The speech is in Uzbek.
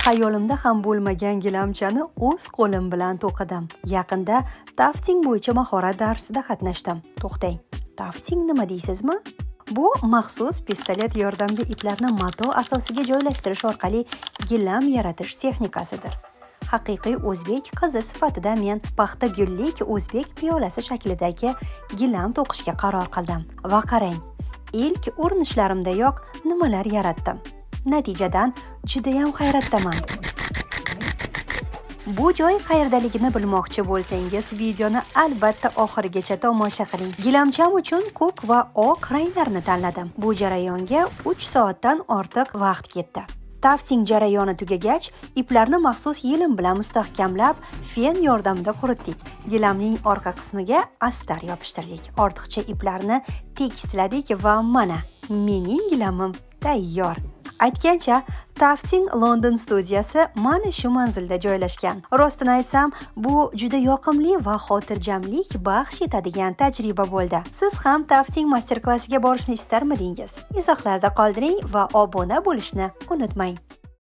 Xayolimda ham bo'lmagan gilamchani o'z qo'lim bilan to'qidim. Yaqinda tafting bo'yicha mahorat darsida qatnashdim. To'xtang, tafting nima deysizmi? Bu maxsus pistolet yordamida iplarni mato asosiga joylashtirish orqali gilam yaratish texnikasidir. Haqiqiy o'zbek qizi sifatida men paxta gullik o'zbek piyolasi shaklidagi gilam to'qishga qaror qildim. Va qarang, ilk urinishlarimdayoq nimalar yaratdim. Natijadan juda ham hayratdaman. Bu joy qayerdaligini bilmoqchi bo'lsangiz, videoni albatta oxirigacha tomosha qiling. Gilamcham uchun ko'k va oq ranglarni tanladim. Bu jarayonga 3 soatdan ortiq vaqt ketdi. Tafting jarayoni tugagach, iplarni maxsus yelim bilan mustahkamlab, fen yordamida quritdik. Gilamning orqa qismiga astar yopishtirdik. Ortiqcha iplarni tekisladik va mana, mening gilamim tayyor. Aytgancha, Tafting London studiyasi mana shu manzilda joylashgan. Rostini aytsam, bu juda yoqimli va xotirjamlik baxsh etadigan tajriba bo'ldi. Siz ham Tafting master-klassiga borishni istarmidingiz? Izohlarda qoldiring va obuna bo'lishni unutmang.